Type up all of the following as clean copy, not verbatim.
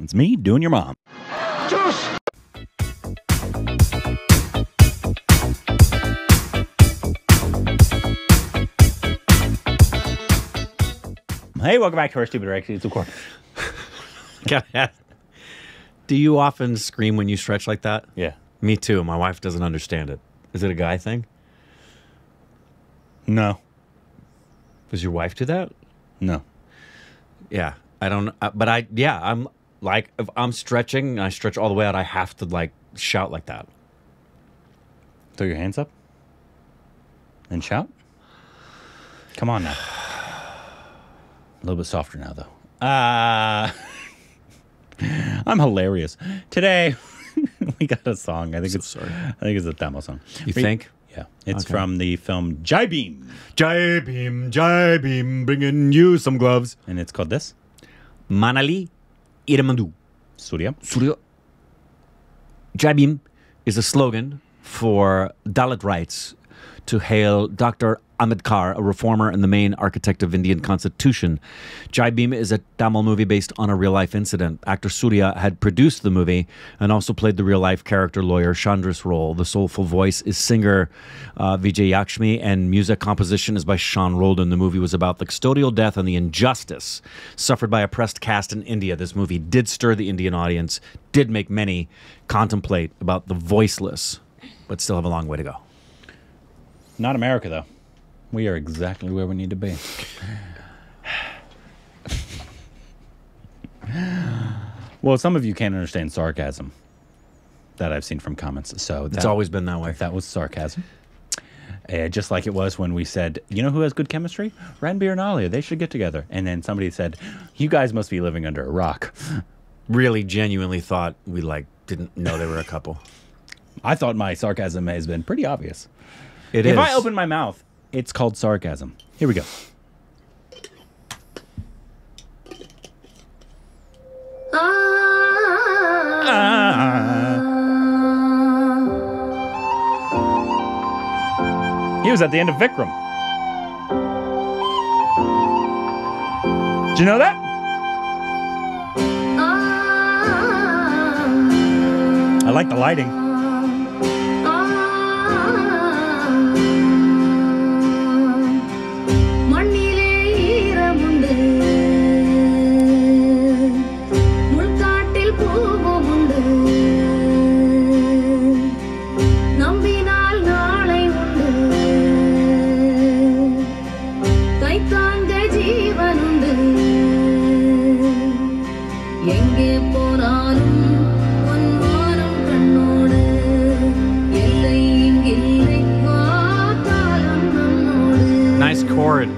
It's me doing your mom. Juice! Hey, welcome back to our Stupid Rex. It's of course. Do you often scream when you stretch like that? Yeah. Me too. My wife doesn't understand it. Is it a guy thing? No. Does your wife do that? No. Yeah. I don't, I'm like, if I'm stretching and I stretch all the way out, I have to like shout like that. Throw your hands up and shout. Come on now. A little bit softer now, though. I'm hilarious. Today, we got a song. I think it's a Tamil song. You think? Yeah. It's from the film Jai Bhim. Jai Bhim, bringing you some gloves. And it's called this. Manniley, Eeramundu. Suriya. Jai Bhim is a slogan for Dalit rights to hail Dr. Ambedkar, a reformer and the main architect of Indian constitution. Jai Bhim is a Tamil movie based on a real-life incident. Actor Suriya had produced the movie and also played the real-life character lawyer Chandra's role. The soulful voice is singer Vijay Yakshmi, and music composition is by Sean Roldan. The movie was about the custodial death and the injustice suffered by oppressed caste in India. This movie did stir the Indian audience, did make many contemplate about the voiceless, but still have a long way to go. Not America, though. We are exactly where we need to be. Well, some of you can't understand sarcasm that I've seen from comments. So It's always been that way. That was sarcasm. Just like it was when we said, you know who has good chemistry? Ranbir and Alia. They should get together. And then somebody said, you guys must be living under a rock. Really genuinely thought we didn't know they were a couple. I thought my sarcasm has been pretty obvious. It is. If I open my mouth, it's called sarcasm. Here we go. He was at the end of Vikram. Did you know that? I like the lighting. Nice chord.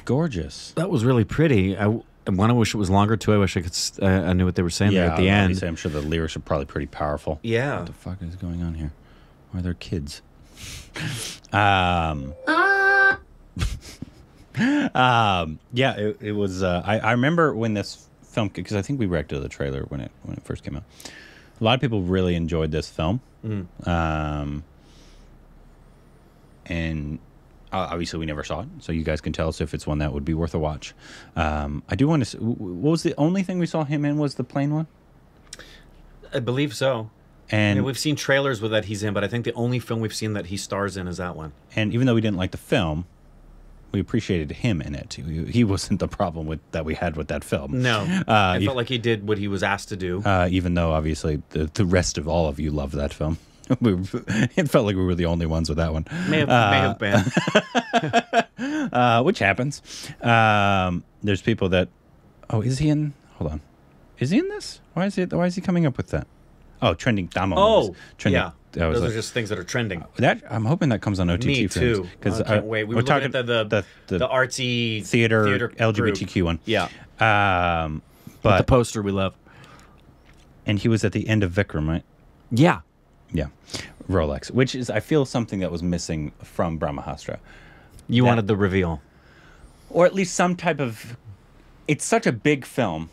Gorgeous. That was really pretty. I want to wish it was longer too. I wish I could. I knew what they were saying there at the end. I'm sure the lyrics are probably pretty powerful. Yeah. What the fuck is going on here? Why are there kids? Yeah, it was. I remember when this film, because I think we reacted to the trailer when it first came out. A lot of people really enjoyed this film. and obviously we never saw it, so you guys can tell us if it's one that would be worth a watch. I do want to. What was the only thing we saw him in? Was the plane one? I believe so. And we've seen trailers with that he's in, but I think the only film we've seen that he stars in is that one. And even though we didn't like the film, we appreciated him in it. He wasn't the problem that we had with that film. No, I felt like he did what he was asked to do. Even though obviously the rest of all of you loved that film. It felt like we were the only ones with that one. May have been. Which happens. There's people that. Oh, is he in? Hold on. Is he in this? Why is he coming up with that? Oh, trending. Trending. Yeah. Those are just things that are trending. I'm hoping that comes on OTT. Me too. Because I can't wait. We were talking at the artsy theater LGBTQ group. one. Yeah. But the poster we love. And he was at the end of Vikram, right? Yeah. Yeah. Rolex, which is, I feel, something that was missing from Brahmastra. You wanted the reveal. Or at least some type of... It's such a big film,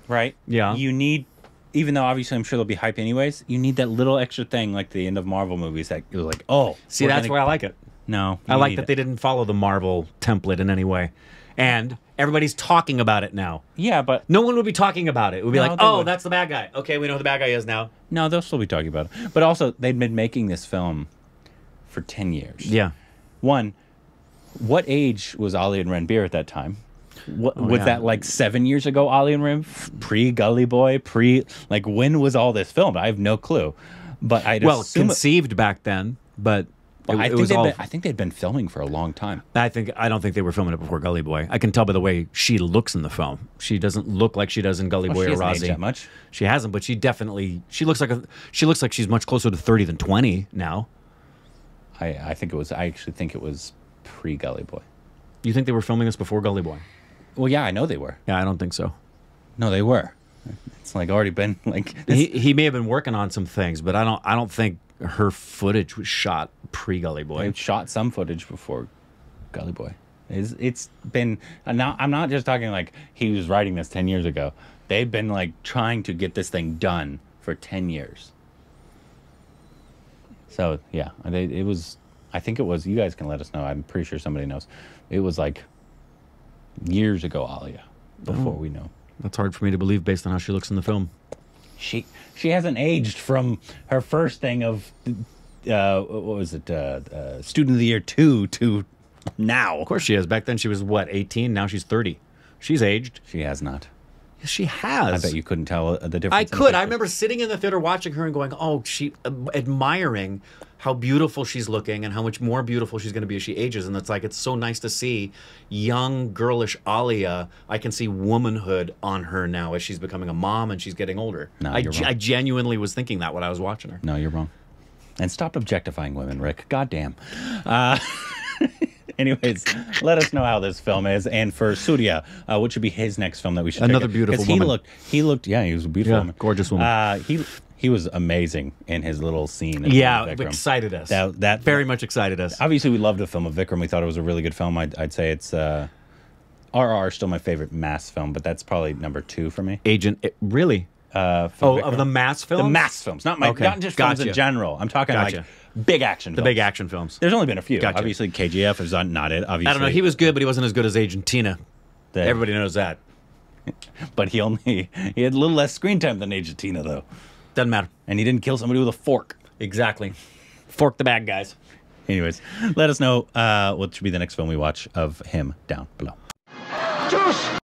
right? Yeah. You need... Even though obviously I'm sure there'll be hype anyways, you need that little extra thing like the end of Marvel movies that you're like, oh. See, that's where I like it. No. I like that they didn't follow the Marvel template in any way. And everybody's talking about it now. Yeah, but... No one would be talking about it. It would be No, like, they oh, would. that's the bad guy. Okay, we know who the bad guy is now. No, they'll still be talking about it. But also, they'd been making this film for 10 years. Yeah. One, what age was Ali and Ranbir at that time? Was that like 7 years ago, Ali and Rim? Pre-Gully Boy? Like, when was all this filmed? I have no clue. But I'd assume... conceived back then, but... I think they'd been filming for a long time. I don't think they were filming it before Gully Boy. I can tell by the way she looks in the film. She doesn't look like she does in Gully Boy She or hasn't aged Rozzy. that much. She hasn't, but she looks like she's much closer to 30 than 20 now. I actually think it was pre-Gully Boy. You think they were filming this before Gully Boy? Well, yeah, I know they were. Yeah, I don't think so. No, they were. It's like already been like... He may have been working on some things, but I don't think her footage was shot pre-Gully Boy. They've shot some footage before Gully Boy. It's been... Now, I'm not just talking like he was writing this 10 years ago. They've been like trying to get this thing done for 10 years. So, yeah, it was... I think it was... You guys can let us know. I'm pretty sure somebody knows. It was like years ago, Alia, before we know. That's hard for me to believe based on how she looks in the film. She hasn't aged from her first thing of what was it, Student of the Year 2 to now. Of course she has. Back then she was what, 18? Now she's 30. She's aged. She has not. Yes, she has. I bet you couldn't tell the difference. I could. I remember sitting in the theater watching her and going, "Oh, admiring how beautiful she's looking and how much more beautiful she's going to be as she ages." And it's so nice to see young, girlish Alia. I can see womanhood on her now as she's becoming a mom and she's getting older. No, you're wrong. I genuinely was thinking that when I was watching her. No, you're wrong. And stop objectifying women, Rick. Goddamn. Anyways, let us know how this film is. And for Suriya, what should be his next film that we should Another check out? beautiful woman. He looked, yeah, he was a beautiful woman. Gorgeous woman. He was amazing in his little scene. Yeah, Vikram. excited us. That very much excited us. Obviously, we loved the film of Vikram. We thought it was a really good film. I'd say it's RR still my favorite mass film, but that's probably number 2 for me. Really? Vikram. Of the mass films? The mass films, not just films in general. I'm talking like big action films. The big action films. There's only been a few. Gotcha. Obviously, KGF is not it. Obviously, I don't know. He was good, but he wasn't as good as Argentina. Everybody knows that. But he had a little less screen time than Argentina, though. Doesn't matter. And he didn't kill somebody with a fork. Exactly. Fork the bad guys. Anyways, let us know what should be the next film we watch of him down below. Juice!